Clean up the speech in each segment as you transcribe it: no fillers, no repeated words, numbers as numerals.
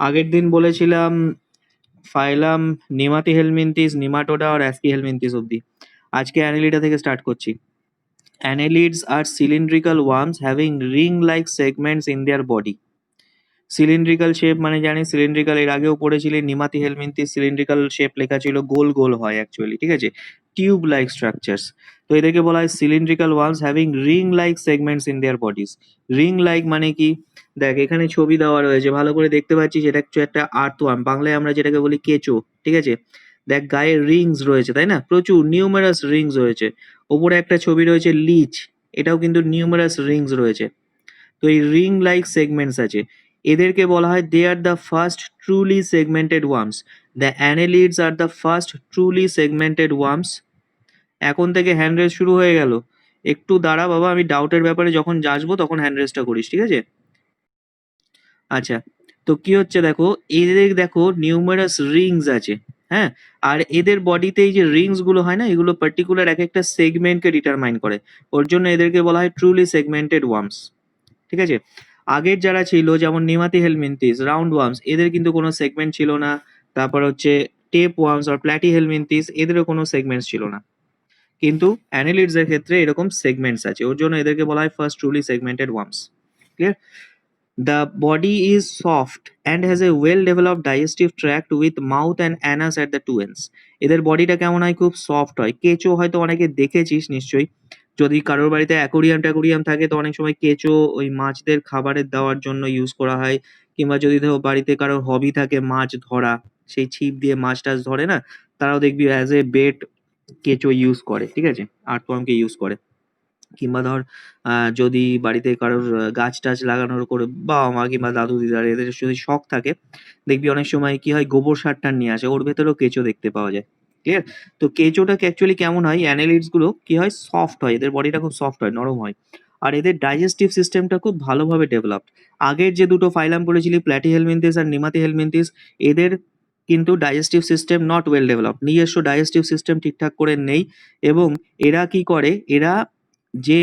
আগের দিন বলেছিলাম ফাইলাম নিমাতি হেলমিনথিস, নিমাটোডা আর অ্যাস্কি হেলমিনথিস অব্দি। আজকে অ্যানেলিডা থেকে স্টার্ট করছি। Annelids are cylindrical worms having ring-like segments in their body. Cylindrical shape মানে জানি সিলিন্ড্রিক্যাল, এর আগেও পড়েছিলি নিমাতি হেলমিনথিস সিলিন্ড্রিক্যাল শেপ লেখা ছিল, গোল গোল হয় অ্যাকচুয়ালি, ঠিক আছে, টিউব লাইক স্ট্রাকচার্স। তো এদেরকে বলা হয় cylindrical worms having ring like segments in their bodies. Ring like মানে কি, দেখ এখানে ছবি দেওয়া রয়েছে, ভালো করে দেখতে পাচ্ছিস, এটা হচ্ছে একটা আর্থওয়ার্ম, বাংলায় আমরা যেটাকে বলি কেঁচো, ঠিক আছে। দেখ গায়ে রিংস রয়েছে, তাই না, প্রচুর নিউমেরাস রিংস রয়েছে। ওপরে একটা ছবি রয়েছে লিচ, এটাও কিন্তু নিউমেরাস রিংস রয়েছে। তো এই রিং লাইক সেগমেন্টস আছে, এদেরকে বলা হয় they are the first truly segmented worms. The annelids are the first truly segmented worms. এখন থেকে হ্যান্ড রেস শুরু হয়ে গেল, একটু দাঁড়া বাবা, আমি ডাউটের ব্যাপারে যখন আসবো তখন হ্যান্ড রেসটা করিস, ঠিক আছে। আচ্ছা, তো কি হচ্ছে দেখো, এদের দেখো নিউমারাস রিংস আছে, হ্যাঁ, আর এদের বডিতে এই যে রিংস গুলো হয় না, এগুলো পার্টিকুলার এক একটা সেগমেন্টকে ডিটারমাইন করে, ওর জন্য এদেরকে বলা হয় ট্রুলি সেগমেন্টেড ওয়ার্মস, ঠিক আছে। আগের যারা ছিল যেমন নিমাতি হেলমিনথিস, রাউন্ড ওয়ার্মস, এদের কিন্তু কোনো সেগমেন্ট ছিল না। তারপর হচ্ছে টেপ ওয়ার্মস আর প্ল্যাটি হেলমিনথিস, এদেরও কোনো সেগমেন্টস ছিল না। কিন্তু অ্যানেলিডস এর ক্ষেত্রে এরকম সেগমেন্টস আছে, ওর জন্য এদেরকে বলা হয় first truly segmented worms. Clear? The body is soft and has a well-developed digestive tract with mouth and anus at the two ends. এদের বডিটা কেমন হয়, খুব সফট হয়। কেঁচো হয়তো অনেকে দেখেছিস নিশ্চয়ই, যদি কারোর বাড়িতে অ্যাকোরিয়াম ট্যাকোরিয়াম থাকে তো অনেক সময় কেঁচো ওই মাছদের খাবারের দেওয়ার জন্য ইউজ করা হয়, কিংবা যদি ধরো বাড়িতে কারোর হবি থাকে মাছ ধরা, সেই ছিপ দিয়ে মাছ টাছ ধরে না, তারাও দেখবি অ্যাজ এ বেট কেঁচো ইউজ করে, ঠিক আছে, আর্টওয়ার্মকে ইউজ করে। কিংবা ধর যদি বাড়িতে কারোর গাছ টাছ লাগানোর করে বাবা মা কিংবা দাদু দিদার এদের যদি শখ থাকে, দেখবি অনেক সময় কি হয় গোবর সার টার নিয়ে আসে, ওর ভেতরেও কেঁচো দেখতে পাওয়া যায়। ক্লিয়ার? তো কেঁচোটাকে অ্যাকচুয়ালি কেমন হয়, অ্যানেলিডস গুলো কি হয়, সফট হয়, এদের বডিটা খুব সফট হয়, নরম হয়। আর এদের ডাইজেস্টিভ সিস্টেমটা খুব ভালোভাবে ডেভেলপড। আগের যে দুটো ফাইলাম পড়েছিলি প্ল্যাটি হেলমিনথিস আর নিমাতি হেলমিনথিস, এদের কিন্তু digestive system not well developed, নিজস্ব ডাইজেস্টিভ সিস্টেম ঠিকঠাক করে নেই। এবং এরা কি করে, এরা যে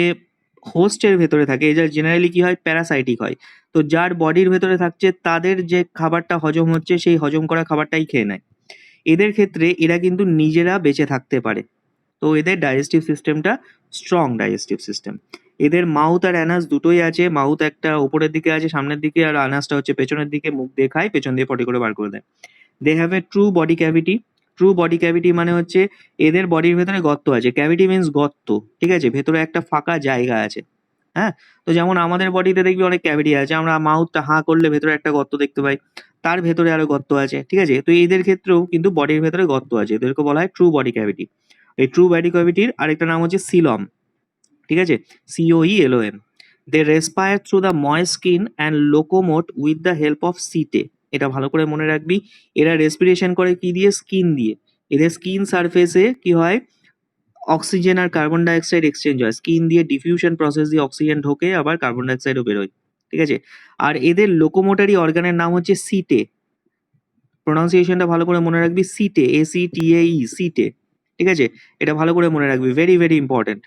হোস্টের ভেতরে থাকে, এরা জেনারেলি কি হয়, প্যারাসাইটিক হয়। তো যার বডির ভেতরে থাকছে তাদের যে খাবারটা হজম হচ্ছে সেই হজম করা খাবারটাই খেয়ে নেয়। এদের ক্ষেত্রে এরা কিন্তু নিজেরা বেঁচে থাকতে পারে। তো এদের ডাইজেস্টিভ সিস্টেমটা স্ট্রং ডাইজেস্টিভ সিস্টেম। এদের মাউথ আর অ্যানাস দুটোই আছে, মাউথ একটা উপরের দিকে আছে সামনের দিকে, আর অ্যানাসটা হচ্ছে পেছনের দিকে, মুখ দিয়ে খায়, পেছন দিয়ে পটি করে বার করে দেয়। They have a true body cavity. True body cavity মানে হচ্ছে এদের বডির ভেতরে গর্ত আছে, ক্যাভিটি মিন্স গর্ত, ঠিক আছে, ভেতরে একটা ফাঁকা জায়গা আছে। হ্যাঁ, তো যেমন আমাদের বডিতে দেখবি অনেক ক্যাভিটি আছে, আমরা মাউথটা হাঁ করলে ভেতরে একটা গর্ত দেখতে পাই, তার ভেতরে আরো গর্ত আছে, ঠিক আছে। তো এদের ক্ষেত্রেও কিন্তু বডির ভেতরে গর্ত আছে, এদেরকে বলা হয় ট্রু বডি ক্যাভিটি। এই ট্রু বডি ক্যাভিটির আরেকটা নাম হচ্ছে সিলম, ঠিক আছে, COELOM। They respire through the moist skin and locomote with the help of setae. এটা ভালো করে মনে রাখবি, এরা রেসপিরেশন করে কি দিয়ে, স্কিন দিয়ে। এদের স্কিন সারফেসে কি হয়, অক্সিজেন আর কার্বন ডাইঅক্সাইড এক্সচেঞ্জ হয়, স্কিন দিয়ে ডিফিউশন প্রসেস দিয়ে অক্সিজেন ঢোকে, আবার কার্বন ডাইঅক্সাইডও বেরোয়, ঠিক আছে। আর এদের লোকোমোটারি অর্গানের নাম হচ্ছে সিটে, প্রোনাউন্সিয়েশনটা ভালো করে মনে রাখবি, সিটে, ACTAE, সিটে, ঠিক আছে, এটা ভালো করে মনে রাখবি, very very important.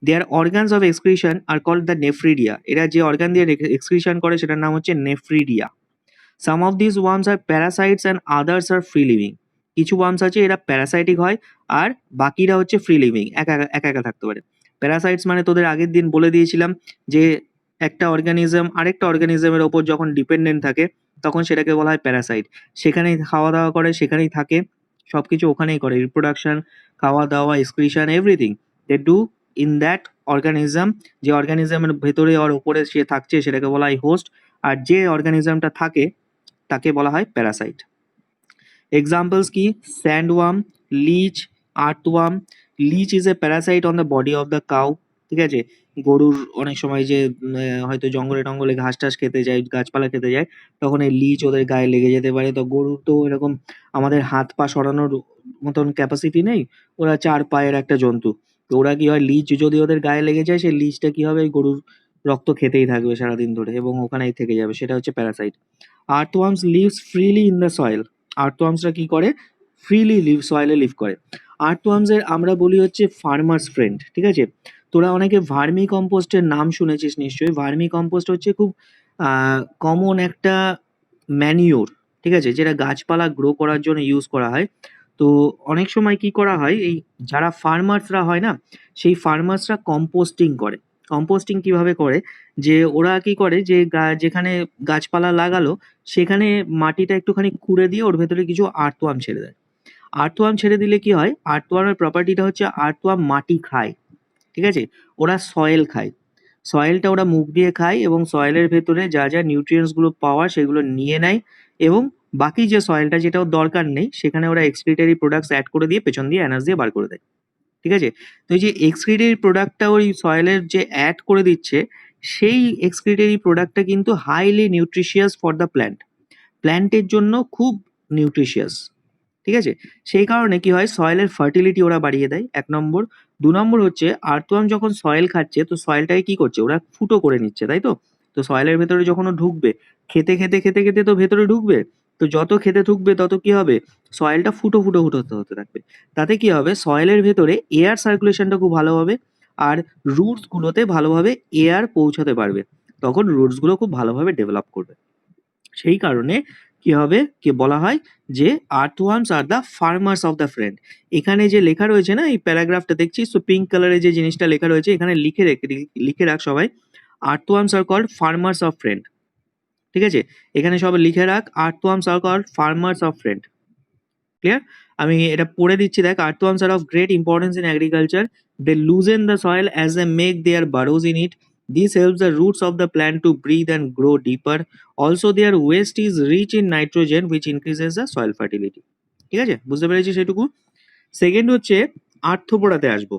Their organs of excretion are called the nephridia. এরা যে অর্গান দিয়ে এক্সক্রিশন করে সেটার নাম হচ্ছে nephridia. Some of this worms are parasites and others are free living. কিছু ওয়ার্মস আছে এরা প্যারাসাইটিক হয়, আর বাকিরা হচ্ছে ফ্রি লিভিং, একা একা একা থাকতে পারে। প্যারাসাইটস মানে তোদের আগের দিন বলে দিয়েছিলাম যে একটা অর্গানিজম আরেকটা অর্গানিজমের ওপর যখন ডিপেন্ডেন্ট থাকে তখন সেটাকে বলা হয় প্যারাসাইট। সেখানেই খাওয়া দাওয়া করে, সেখানেই থাকে, সবকিছু ওখানেই করে, রিপ্রোডাকশন, খাওয়া দাওয়া, excretion, everything they do in that organism. যে অর্গানিজমের ভেতরে আর ওপরে সে থাকছে সেটাকে বলা হয় হোস্ট, আর যে অর্গানিজমটা থাকে তাকে বলা হয় প্যারাসাইট। এক্সাম্পলস কি, sandworm, leech, earthworm. Leech is a parasite on the body of the cow, ঠিক আছে। গরুর অনেক সময় যে হয়তো জঙ্গলে টঙ্গলে ঘাস টাস খেতে যায়, গাছপালা খেতে যায়, তখন এই লিচ ওদের গায়ে লেগে যেতে পারে। তো গরুর তো এরকম আমাদের হাত পা সরানোর মতন ক্যাপাসিটি নেই, ওরা চার পায়ের একটা জন্তু। তো ওরা কি হয়, লিচ যদি ওদের গায়ে লেগে যায় সেই লিচটা কি হবে, ওই গরুর রক্ত খেতেই থাকবে সারাদিন ধরে এবং ওখানেই থেকে যাবে, সেটা হচ্ছে parasite. Earthworms lives freely in the soil. আর্থওয়ার্মসরা কি করে, ফ্রিলি সয়েলে লিভ করে। আর্থওয়ার্মসের আমরা বলি হচ্ছে ফার্মার্স ফ্রেন্ড, ঠিক আছে। তোরা অনেকে ভার্মি কম্পোস্টের নাম শুনেছিস নিশ্চয়ই। ভার্মি কম্পোস্ট হচ্ছে খুব কমন একটা ম্যানিওর, ঠিক আছে? যেটা গাছপালা গ্রো করার জন্য ইউজ করা হয়। তো অনেক সময় কি করা হয়, এই যারা ফার্মার্সরা হয় না, সেই ফার্মার্সরা কম্পোস্টিং করে। কম্পোস্টিং কিভাবে করে? যে ওরা কি করে যে যেখানে গাছপালা লাগালো সেখানে মাটিটা একটুখানি খুঁড়ে দিয়ে ওর ভেতরে কিছু আর্থওয়ার্ম ছেড়ে দেয়। আর্থওয়ার্ম ছেড়ে দিলে কি হয়? আর্থওয়ার্মের প্রপার্টিটা হচ্ছে আর্থওয়ার্ম মাটি খায়। ঠিক আছে? ওরা সয়েল খায়। সয়েলটা ওরা মুখ দিয়ে খায় এবং সয়েলের ভেতরে যা, যা নিউট্রিয়েন্টস গুলো পাওয়ার সেগুলো নিয়ে নেয় এবং বাকি যে সয়েলটা যেটা ওর দরকার নেই সেখানে ওরা এক্সক্রিটরি প্রোডাক্টস এড করে দিয়ে পেছন দিয়ে এনার্জি দিয়ে বার করে দেয়। ঠিক আছে? তো এই যে এক্সক্রিটরি প্রোডাক্টটা ওই সয়েলের যে এড করে দিচ্ছে, সেই এক্সক্রিটরি প্রোডাক্টটা কিন্তু highly nutritious for the plant. প্ল্যান্টের জন্য খুব নিউট্রিশিয়াস। ঠিক আছে? সেই কারণে কি হয়, সয়েলের ফার্টিলিটি ওরা বাড়িয়ে দেয় ১ নম্বর। ২ নম্বর হচ্ছে আর্থওয়ার্ম যখন সয়েল খাচ্ছে তো সয়েলটাকে কি করছে? ওরা ফুটো করে নিচ্ছে, তাই তো? তো সয়েলের ভেতরে যখন ও ঢুকবে, খেতে তো ভেতরে ঢুকবে। তো যত খেতে ঢুকবে তত কি হবে? সয়েলটা ফুটো হতে থাকবে। তাতে কি হবে? সয়েলের ভেতরে এয়ার সার্কুলেশনটা খুব ভালো হবে আর রুটস গুলোতে ভালোভাবে এয়ার পৌঁছাতে পারবে। তখন রুটস গুলো খুব ভালোভাবে ডেভেলপ করবে। সেই কারণে কি হবে, কি বলা হয় যে earthworms are the farmers of the friend. এখানে যে লেখা রয়েছে না এই প্যারাগ্রাফটা দেখছিস তো, পিঙ্ক কালারে যে জিনিসটা লেখা রয়েছে এখানে লিখে রাখ সবাই, earthworms are called farmers of friend. ঠিক আছে? এখানে সবাই লিখে রাখ, earthworms are called farmers of friend. Clear? আমি এটা পড়ে দিচ্ছি দেখ, earthworms are of great importance in agriculture. They loosen the soil as they make their burrows in it. This helps the roots of the plant to breathe and grow deeper. Also their waste is rich in nitrogen which increases the soil fertility. ঠিক আছে? বুঝতে পেরেছি সেটুকু? Second হচ্ছে আর্থ্রোপোডাতে আসবো।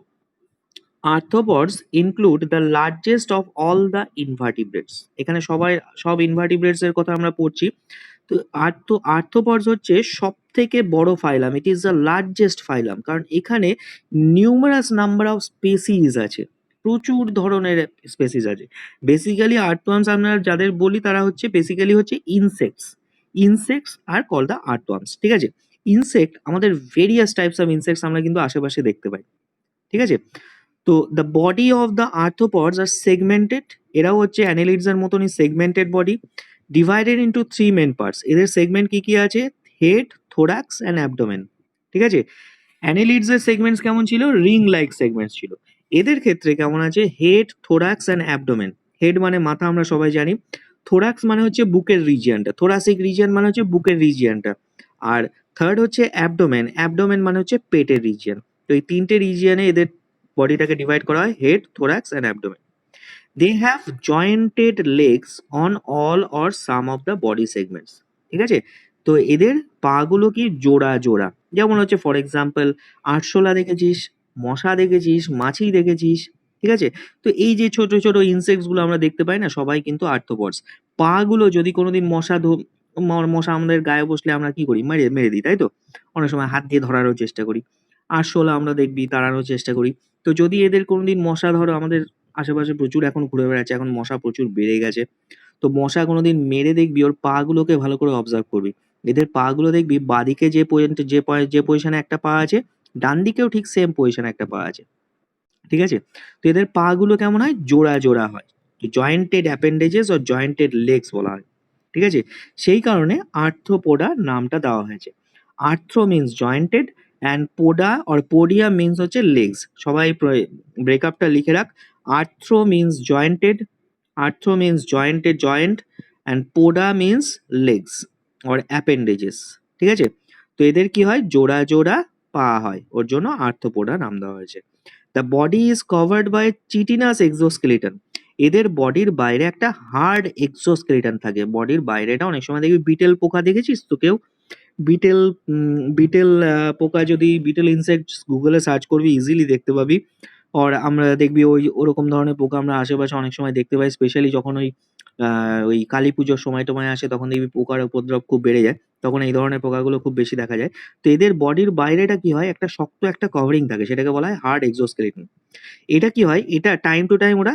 Arthropods include the largest of all the invertebrates. এখানে সব ইনভার্টিব্রেটস এর কথা আমরা পড়ছি। তো আর্থ্রোপডস হচ্ছে সবথেকে বড় phylum. It is the largest phylum. কারণ এখানে নিউমারাস নাম্বার অফ স্পেসিস আছে। প্রচুর ধরনের স্পেসিস আছে। বেসিক্যালি আর্থওয়ার্মস আমরা যাদের বলি তারা হচ্ছে বেসিক্যালি হচ্ছে insects. Insects are call the earthworms. ঠিক আছে? ইনসেক্ট আমাদের ভেরিয়াস টাইপস অফ ইনসেক্টস আমরা কিন্তু আশেপাশে দেখতে পাই। ঠিক আছে? তো the body of the arthropods are segmented. এরাও হচ্ছে অ্যানেলিডস এর মতনই segmented body, divided into 3 main parts. এদের সেগমেন্ট কি কি আছে? Head, thorax and abdomen. ঠিক আছে? অ্যানেলিডস এর সেগমেন্টস কেমন ছিল? রিং লাইক সেগমেন্টস ছিল। এদের ক্ষেত্রে কেমন আছে? Head, thorax and abdomen. Head মানে মাথা, আমরা সবাই জানি। থোরাক্স মানে হচ্ছে বুকের রিজিয়নটা, থোরাসিক রিজিয়ন মানে হচ্ছে বুকের রিজিয়নটা। আর থার্ড হচ্ছে অ্যাবডোমেন, অ্যাবডোমেন মানে হচ্ছে পেটের রিজিয়ন। তো এই তিনটে রিজিয়নে এদের বডিটাকে ডিভাইড করা হয়, head, thorax and abdomen. They have jointed legs on all or some of the body segments. ঠিক আছে? তো এদের পা গুলো কি জোড়া জোড়া। যেমন হচ্ছে ফর এক্সাম্পল আরশোলা দেখেছিস, মশা দেখেছিস, মাছি দেখেছিস। ঠিক আছে? তো এই যে ছোট ছোট ইনসেক্টস গুলো আমরা দেখতে পাই না, সবাই কিন্তু আর্থ্রোপডস। পা গুলো যদি কোনোদিন মশা আমাদের গায়ে বসলে আমরা কি করি? মেরে মেরে দিই, তাই তো? অনেক সময় হাত দিয়ে ধরারও চেষ্টা করি। আরশোলা আমরা দেখবি তাড়ানোর চেষ্টা করি। তো যদি এদের কোনোদিন মশা ধরো, আমাদের আশেপাশে প্রচুর এখন ঘুরে বেড়াচ্ছে, এখন মশা প্রচুর বেড়ে গেছে। তো মশা কোনোদিন মেরে দেখবি ওর পা গুলোকে ভালো করে অবজার্ভ করবি। এদের পা গুলো দেখবি বাঁদিকে যে পজিশনে একটা পা আছে, ডান দিকেও ঠিক সেম পজিশনে একটা পা আছে। ঠিক আছে? তো এদের পা গুলো কেমন হয়? জোড়া জোড়া হয়। Jointed appendages or jointed legs বলা হয়। ঠিক আছে? সেই কারণে আর্থ্রোপোডা নামটা দেওয়া হয়েছে। Arthro means jointed and poda or podia means হচ্ছে লেগস। সবাই ব্রেকআপটা লিখে রাখ। Arthro means jointed, arthro means jointed joint and poda means legs or appendages. ঠিক আছে? তো এদের কি হয়? জোড়া জোড়া পা হয়, ওর জন্য আর্থ্রোপোডা নাম দেওয়া হয়েছে। The body is covered by chitinous exoskeleton. এদের বডির বাইরে একটা হার্ড এক্সোস্কেলিটন থাকে। বডির বাইরেটা অনেক সময় দেখবি বিটেল পোকা দেখেছিস তো কেউ? বিটেল বিটেল পোকা, যদি বিটেল ইনসেক্টস গুগলে সার্চ করবি ইজিলি দেখতে পাবি। আমরা দেখবি ওরকম ধরনের পোকা আমরা আশেপাশে অনেক সময় দেখতে পাই, স্পেশালি যখন ওই কালী পুজোর সময় টময় আসে তখন দেখবি পোকার উপদ্রব খুব বেড়ে যায়। তখন এই ধরনের পোকাগুলো খুব বেশি দেখা যায়। তো এদের বডির বাইরেটা কি হয়? একটা শক্ত একটা কভারিং থাকে, সেটাকে বলা হয় হার্ড এক্সোস্কেলিটন। এটা কি হয়? এটা টাইম টু টাইম ওরা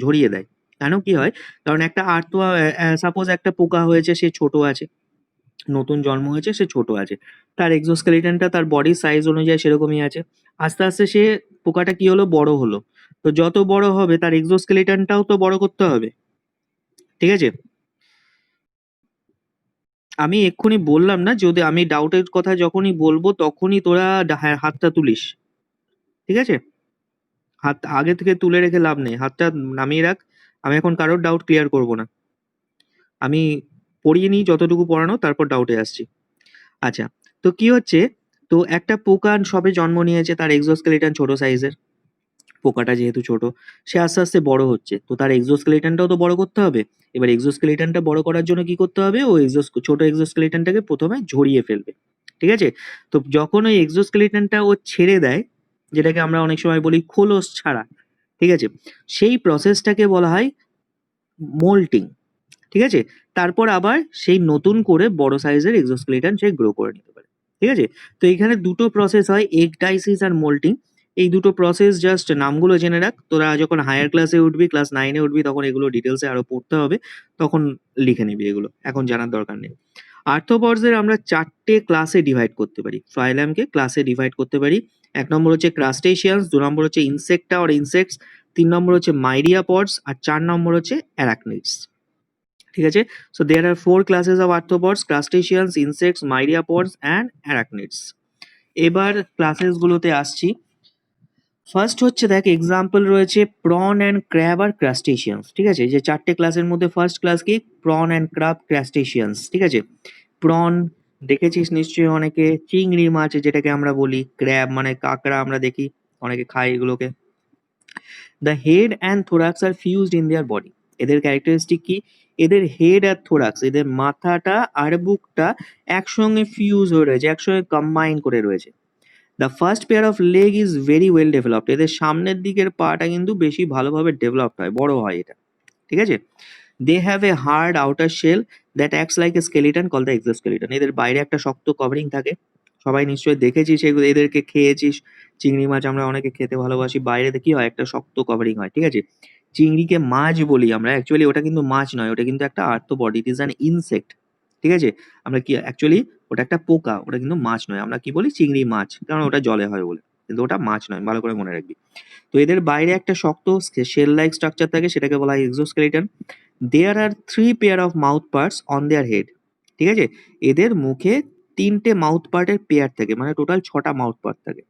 ঝরিয়ে দেয়। কেন কি হয়? কারণ একটা সাপোজ একটা পোকা হয়েছে, সে ছোট আছে, নতুন জন্ম হয়েছে, সে ছোট আছে। তার এক্সোস্কেলিটনটা তার বডির সাইজ অনুযায়ী সেরকমই আছে। আস্তে, আস্তে সে পোকাটা কি হলো? বড় হলো। তো যত বড় হবে তার এক্সোস্কেলিটনটাও তো বড় করতে হবে। ঠিক আছে? আমি এক্ষুনি বললাম না, যদি আমি ডাউটের কথা যখনই বলবো তখনই তোরা হাতটা তুলিস, ঠিক আছে? হাত আগে থেকে তুলে রেখে লাভ নেই, হাতটা নামিয়ে রাখ। আমি এখন কারোর ডাউট ক্লিয়ার করব না, আমি পড়িয়ে নিই যতটুকু পড়ানো, তারপর ডাউটে আসছি। আচ্ছা, তো কি হচ্ছে, তো একটা পোকা সবে জন্ম নিয়েছে, তার এক্সোস্কেলিটন ছোট সাইজের। পোকাটা যেহেতু ছোট, সে আস্তে আস্তে বড় হচ্ছে, তো তার এক্সোস্কেলিটনটাও তো বড় করতে হবে। এবার এক্সোস্কেলিটনটা বড় করার জন্য কি করতে হবে, ও ছোট এক্সোস্কেলিটনটাকে প্রথমে ঝরিয়ে ফেলবে, ঠিক আছে? তো যখন ওই এক্সোস্কেলিটনটা ও ছেড়ে দেয়, যেটাকে আমরা অনেক সময় বলি খোলস ছাড়া, ঠিক আছে, সেই প্রসেসটাকে বলা হয় মোল্টিং, ঠিক আছে? তারপর আবার সেই নতুন করে বড় সাইজের এক্সোস্কেলিটন সে গ্রো করে নিতে পারে, ঠিক আছে? তো এখানে দুটো প্রসেস হয়, এগডাইসিস আর মোল্টিং। এই দুটো প্রসেস জাস্ট নামগুলো জেনে রাখ, তোরা যখন হায়ার ক্লাসে উঠবি, ক্লাস 9-এ উঠবি, তখন এগুলো ডিটেলসে আরো পড়তে হবে, তখন লিখে নিবি, এগুলো এখন জানার দরকার নেই। আর্থ্রোপডসদের আমরা 4টে ক্লাসে ডিভাইড করতে পারি, ফাইলামকে ক্লাসে ডিভাইড করতে পারি। 1 নম্বর হচ্ছে ক্রাস্টেশিয়ানস, 2 নম্বর হচ্ছে ইনসেক্টা অর ইনসেক্টস, 3 নম্বর হচ্ছে মাইরিয়াপডস, আর 4 নম্বর হচ্ছে অ্যারাকনিডস, ঠিক আছে? So there are 4 classes of arthropods: crustaceans, insects, myriapods and arachnids. এবার ক্লাসেস গুলোতে আসছি। ফার্স্ট হচ্ছে দেখ, এক্সাম্পল রয়েছে prawn and crab are crustaceans, ঠিক আছে? এই যে 4টে ক্লাসের মধ্যে ফার্স্ট ক্লাস কি, প্রন অ্যান্ড ক্র্যাব ক্রাস্টেশিয়ানস, ঠিক আছে? প্রন দেখেছিস নিশ্চয়ই অনেকে, চিংড়ি মাছ যেটাকে আমরা বলি, ক্র্যাব মানে কাঁকড়া, আমরা দেখি অনেকে খায় এগুলোকে। The head and thorax are fused in their body. এদের ক্যারেক্টারিস্টিক কি, এদের হেড আর থোরাক্স, এদের মাথাটা আর বুকটা একসঙ্গে ফিউজ হয়ে রয়েছে, একসঙ্গে কম্বাইন করে রয়েছে। The first pair of leg is very well developed. এদের সামনের দিকের পাটা কিন্তু বেশি ভালোভাবে ডেভেলপড হয়, বড় হয় এটা, ঠিক আছে? They have a hard outer shell that acts like a skeleton call the exoskeleton. এদের বাইরে একটা শক্ত কভারিং থাকে, সবাই নিশ্চয়ই দেখেছিস এগুলো, এদেরকে খেয়েছিস। চিংড়ি মাছ আমরা অনেকে খেতে ভালোবাসি, বাইরে কি হয়, একটা শক্ত কভারিং হয়, ঠিক আছে? চিংড়িকে মাছ বলি আমরা, অ্যাকচুয়ালি ওটা কিন্তু মাছ নয়, ওটা কিন্তু একটা arthropod, it is an insect, ঠিক আছে? আমরা কি অ্যাকচুয়ালি, ওটা একটা পোকা, ওটা কিন্তু মাছ নয়। আমরা কি বলি, চিংড়ি মাছ, কারণ ওটা জলে হয় বলে, কিন্তু ওটা মাছ নয়, ভালো করে মনে রাখবি। তো এদের বাইরে একটা শক্ত শেল লাইক স্ট্রাকচার থাকে, সেটাকে বলা হয় exoskeleton. There are 3 pair of mouth parts on their head, ঠিক আছে? এদের মুখে 3টে মাউথ পার্টের পেয়ার থাকে, মানে টোটাল 6টা মাউথ পার্ট থাকে।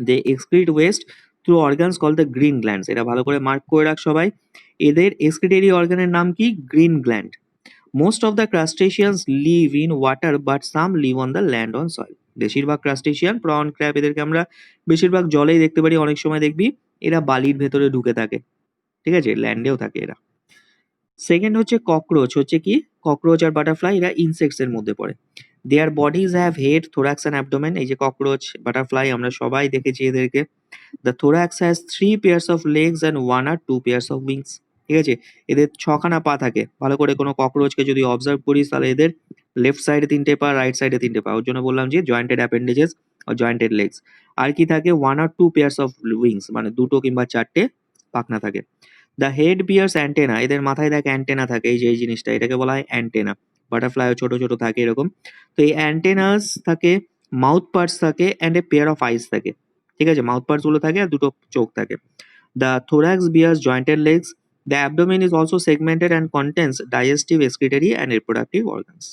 They excrete waste through organs call the green glands. এটা ভালো করে মার্ক করে রাখ সবাই, এদের এক্সক্রিটরি অর্গানের নাম কি, green gland. Most of the crustaceans live in water but some live on the land on soil. বেশিরভাগ ক্রাস্টেশিয়ান, প্রন, ক্র্যাব, এদেরকে আমরা বেশিরভাগ জলেই দেখতে পারি, অনেক সময় দেখবি এরা বালির ভেতরে ঢুকে থাকে, ঠিক আছে? ল্যান্ডেও থাকে এরা। সেকেন্ড হচ্ছে ককরোচ, হচ্ছে কি, ককরোচ আর বাটারফ্লাই, এরা ইনসেক্টস এর মধ্যে পড়ে। Their bodies have head, thorax and abdomen. এই যে ককরোচ, বাটারফ্লাই, আমরা সবাই দেখেছি এদেরকে। The thorax has 3 pairs of legs and 1 আর 2 পেয়ার্স অফ উইংস, ঠিক আছে? এদের 6খানা পা থাকে। ভালো করে কোনো ককরোচকে যদি অবজার্ভ করিস, তাহলে এদের লেফট সাইডে 3টে পা, রাইট সাইডে 3টে পা, ওর জন্য বললাম যে জয়েন্টেড অ্যাপেন্ডেজেস আর জয়েন্টেড লেগস। আর কি থাকে, 1 আর 2 পেয়ার্স অফ উইংস, মানে 2টো কিংবা 4টে পাখনা থাকে। দ্য হেড বিয়ার্স অ্যান্টেনা, এদের মাথায় দেখ অ্যান্টেনা থাকে, এই যে এই জিনিসটা, এটাকে বলা হয় অ্যান্টেনা। বাটারফ্লাইও ছোট ছোট থাকে এরকম। তো এই অ্যান্টেনাস থাকে, মাউথ পার্টস থাকে, অ্যান্ড এ পেয়ার অফ আইস থাকে, ঠিক আছে? মাউথ পার্টস গুলো থাকে আর দুটো চোখ থাকে। The thorax bears jointed legs. The abdomen is also segmented and contains digestive, excretory and reproductive organs.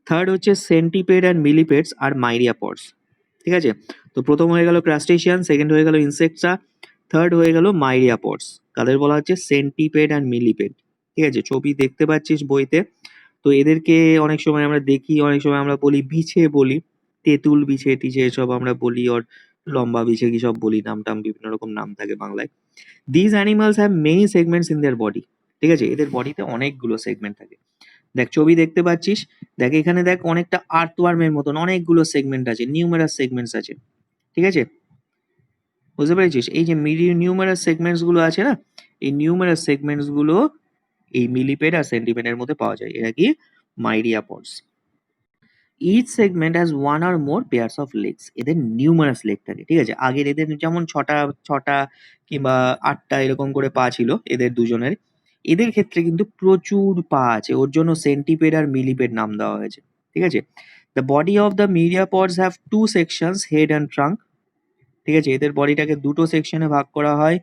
Third হচ্ছে সেন্টিপেড অ্যান্ড মিলিপেডস আর মাইরিয়াপডস, ঠিক আছে? তো প্রথম হয়ে গেল ক্রাস্টেশিয়ান, সেকেন্ড হয়ে গেল ইনসেক্টসা, থার্ড হয়ে গেল মাইরিয়াপডস। কাদের বলা হচ্ছে, সেন্টিপেড অ্যান্ড মিলিপেড, ঠিক আছে? ছবি দেখতে পাচ্ছিস বইতে। তো এদেরকে অনেক সময় আমরা দেখি, অনেক সময় আমরা বলি বিছে বলি, তেঁতুল বিছে টিছে এসব আমরা বলি, ওর লম্বা বিছে কি সব বলি, নাম টাম বিভিন্ন রকম নাম থাকে বাংলায়। These animals have many segments in their body, ঠিক আছে? এদের বডিতে অনেকগুলো সেগমেন্ট থাকে। দেখ ছবি দেখতে পাচ্ছিস, দেখ এখানে দেখ অনেকটা আর্থওয়ার্মের মতন অনেকগুলো সেগমেন্ট আছে, নিউমেরাস সেগমেন্টস আছে, ঠিক আছে? বুঝতে পেরেছিস? এই যে নিউমেরাস সেগমেন্টস গুলো আছে না, এই নিউমেরাস সেগমেন্টস গুলো এই মিলিপেড আর সেন্টিপেডের মধ্যে পাওয়া যায়। এরা কি, myriapods. Each segment has 1 or more pairs of legs. এদের নিউমারাস লেগ থাকে, ঠিক আছে? আগের এদের যেমন ছটা ছটা কিংবা 8টা এরকম করে পা ছিল এদের দুজনের, এদের ক্ষেত্রে কিন্তু প্রচুর পা আছে, ওর জন্য সেন্টিপেড আর মিলিপেড নাম দেওয়া হয়েছে, ঠিক আছে? The body of the myriapods have 2 sections, head and trunk, ঠিক আছে? এদের বডিটাকে দুটো সেকশনে ভাগ করা হয়,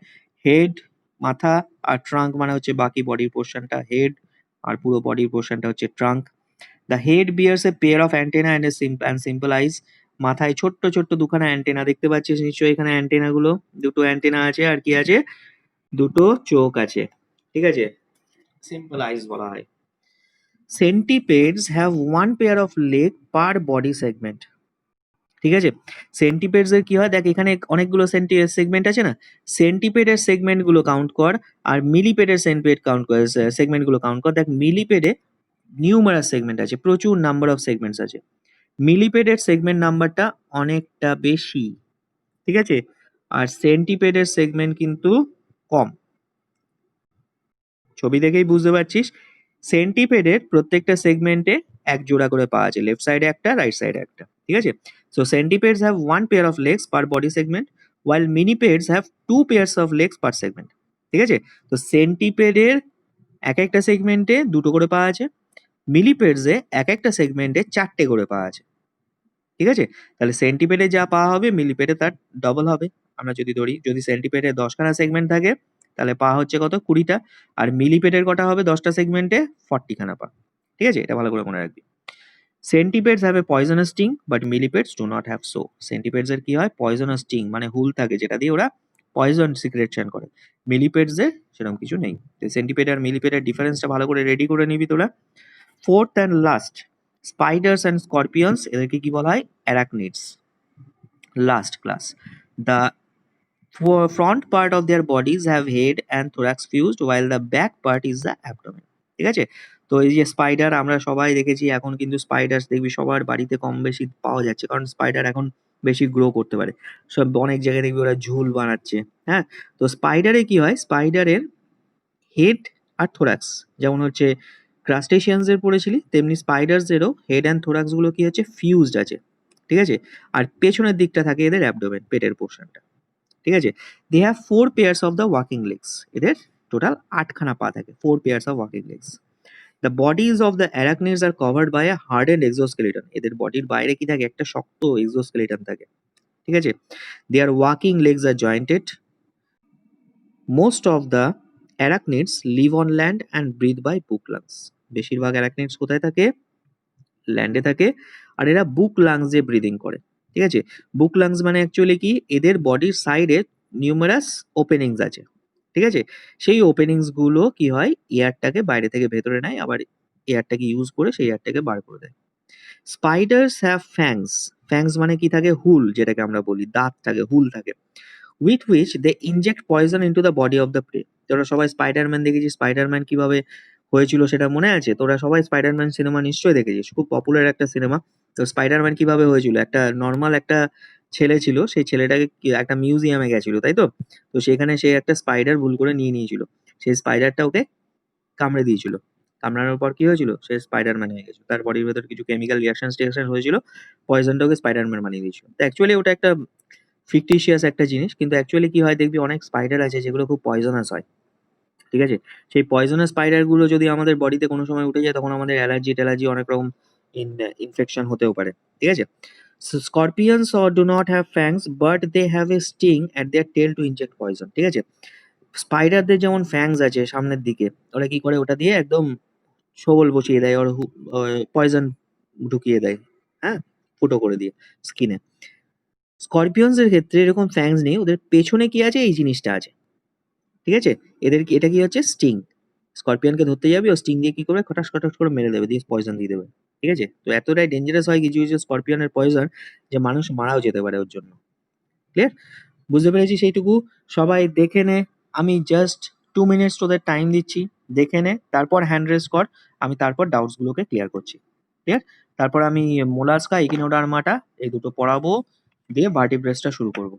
হেড মাথা, আর ট্রাঙ্ক মানে হচ্ছে বাকি বডির পোর্শনটা, হেড আর পুরো বডির পোর্শনটা হচ্ছে trunk. The head bears a pair of antenna and simple eyes. মাথায় ছোট্ট ছোট্ট দুখানা অ্যান্টেনা দেখতে পাচ্ছিস নিশ্চয়ই এখানে অ্যান্টেনা গুলো, দুটো অ্যান্টেনা আছে আর কি আছে, দুটো চোখ আছে, ঠিক আছে, সিম্পল আইস বলা হয়। Centipedes have one pair of leg per body segment, ঠিক আছে। সেন্টিপেডস এর কি হয় দেখ, এখানে অনেকগুলো সেগমেন্ট আছে না, সেন্টিপেডের সেগমেন্ট গুলো কাউন্ট কর আর মিলিপেডের সেগমেন্ট গুলো কাউন্ট কর। দেখ মিলিপেডে নিউমারাস সেগমেন্ট আছে, প্রচুর নাম্বার অফ সেগমেন্টস আছে। মিলিপেডের সেগমেন্ট নাম্বারটা অনেকটা বেশি, ঠিক আছে, আর সেন্টিপেডের সেগমেন্ট কিন্তু কম। ছবি দেখেই বুঝতে পারছিস সেন্টিপেডের প্রত্যেকটা সেগমেন্টে এক জোড়া করে পা আছে, লেফট সাইডে একটা, রাইট সাইডে একটা, ঠিক আছে। So centipedes have one pair of legs per body segment, while millipedes have two pairs of legs per segment, ঠিক আছে। তো সেন্টিপেডের এক একটা সেগমেন্টে দুটো করে পা আছে, মিলিপেডসে এক একটা সেগমেন্টে চারটে করে পা আছে, ঠিক আছে। তাহলে সেন্টিপেডে যা পা হবে মিলিপেডে তার ডবল হবে। আমরা যদি ধরি, যদি সেন্টিপেডে 10খানা সেগমেন্ট থাকে তাহলে পা হচ্ছে কত, 20টা, আর মিলিপেডের কটা হবে 10টা সেগমেন্টে, 40খানা পা, ঠিক আছে, এটা ভালো করে মনে রাখবি। Centipedes have a poisonous sting but millipedes do not have so. Centipedes এর কি হয়, পয়জনাস স্টিং মানে হুল থাকে যেটা দিয়ে ওরা পয়জন সিক্রেশন করে, মিলিপেডস এর সেরকম কিছু নেই। সেন্টিপেড আর মিলিপেডের ডিফারেন্সটা ভালো করে রেডি করে নিবি তোরা। Fourth and last, spiders and scorpions, এদেরকে কি বলা হয়, arachnids. Last class, the front part of their bodies have head and thorax fused while the back part is the abdomen, ঠিক আছে। তো এই যে স্পাইডার আমরা সবাই দেখেছি, এখন কিন্তু স্পাইডার দেখবি সবার বাড়িতে কম বেশি পাওয়া যাচ্ছে, কারণ স্পাইডার এখন বেশি গ্রো করতে পারে, সব অনেক জায়গায় দেখবি ওরা ঝুল বানাচ্ছে, হ্যাঁ। তো স্পাইডারে কি হয়, স্পাইডারের হেড আর থোরাক্স, যেমন হচ্ছে ক্রাস্টেশিয়ানস এর পড়েছিলি, তেমনি স্পাইডার্সেরও হেড অ্যান্ড থোরাক্স গুলো কি হচ্ছে, ফিউজড আছে, ঠিক আছে। আর পেছনের দিকটা থাকে এদের অ্যাবডোমেন, পেটের পোর্শনটা, ঠিক আছে। They have 4 pairs of the walking legs, এদের টোটাল 8খানা পা থাকে, 4 pairs of walking legs. The bodies of the arachnids are covered by a hardened exoskeleton, এদের বডির বাইরে কি থাকে, একটা শক্ত এক্সোস্কেলেটন থাকে, ঠিক আছে। Their walking legs are jointed. Most of the arachnids live on land and breathe by book lungs, বেশিরভাগ অ্যারাকনিডস কোথায় থাকে, ল্যান্ডে থাকে, আর এরা বুক লাংস দিয়ে ব্রিদিং করে, ঠিক আছে। বুক লাংস মানে অ্যাকচুয়ালি কি, এদের বডির সাইডে নিউমারাস ওপেনিংস আছে, ঠিক আছে। সেই ওপেনিংস গুলো কি হয়, এয়ারটাকে বাইরে থেকে ভেতরে নেয়, আবার এয়ারটাকে ইউজ করে সেই এয়ারটাকে বার করে দেয়। স্পাইডার্স হ্যাভ ফ্যাংস, ফ্যাংস মানে কি থাকে, হুল যেটাকে আমরা বলি, দাঁত থাকে, হুল থাকে, with which they inject poison into the body of the prey. তোরা সবাই স্পাইডারম্যান দেখেছিস, স্পাইডারম্যান কিভাবে হয়েছিল সেটা মনে আছে, তোরা সবাই স্পাইডারম্যান সিনেমা নিশ্চয়ই দেখেছিস, খুব পপুলার একটা সিনেমা। তো স্পাইডারম্যান কিভাবে হয়েছিল, একটা নর্মাল একটা ছেলে ছিল, সেই ছেলেটাকে একটা মিউজিয়ামে গেছিল, তাই তো। তো সেখানে সে একটা স্পাইডার ভুল করে নিয়ে নিয়েছিল, সেই স্পাইডারটা ওকে কামড়ে দিয়েছিল, কামড়ানোর পর কি হয়েছিল, সে স্পাইডারম্যান হয়ে গেছিল, তার বডির ভেতর কিছু কেমিক্যাল রিয়াকশন হয়েছিল, পয়জনটা ওকে স্পাইডারম্যান বানিয়ে দিয়েছিল। তো অ্যাকচুয়ালি ওটা একটা ফিকটিশিয়াস একটা জিনিস, কিন্তু অ্যাকচুয়ালি কি হয় দেখবি, অনেক স্পাইডার আছে যেগুলো খুব পয়জনাস হয়, ঠিক আছে। সেই পয়জনাস স্পাইডার গুলো যদি আমাদের বডিতে কোনো সময় উঠে যায়, তখন আমাদের অ্যালার্জি ট্যালার্জি অনেক রকম ইনফেকশন হতেও পারে, ঠিক আছে। Scorpions do not have fangs but they have a sting at their tail to inject poison, ঠিক আছে। স্পাইডারদের যেমন ফ্যাংস আছে সামনের দিকে, ওরা কি করে, ওটা দিয়ে একদম ছোবল বসিয়ে দেয়, ওর পয়জন ঢুকিয়ে দেয়, হ্যাঁ, ফুটো করে দিয়ে স্কিনে। স্করপিয়ন্স এর ক্ষেত্রে এরকম ফ্যাংস নেই, ওদের পেছনে কি আছে, এই জিনিসটা আছে, ঠিক আছে। এদের এটা কি হচ্ছে, স্টিং। স্করপিয়নকে ধরতে যাবি, ও স্টিং দিয়ে কি করবে, খটাস খটাস করে মেরে দেবে, দিয়ে পয়জন দিয়ে দেবে, ঠিক আছে। তো এতটাই ডেঞ্জারাস হয় কিছু কিছু স্করপিয়নের পয়জন, যে মানুষ মারাও যেতে পারে ওর জন্য। ক্লিয়ার, বুঝতে পেরেছি সেইটুকু। সবাই দেখে নে, আমি জাস্ট 2 মিনিটস তোদের টাইম দিচ্ছি, দেখে নে, তারপর হ্যান্ড রেজ কর, আমি তারপর ডাউটস গুলোকে ক্লিয়ার করছি, ক্লিয়ার। তারপর আমি মোলাস্কা, ইকিনোডার্মাটা এই দুটো পড়াবো, দিয়ে ভার্টিব্রেসটা শুরু করবো।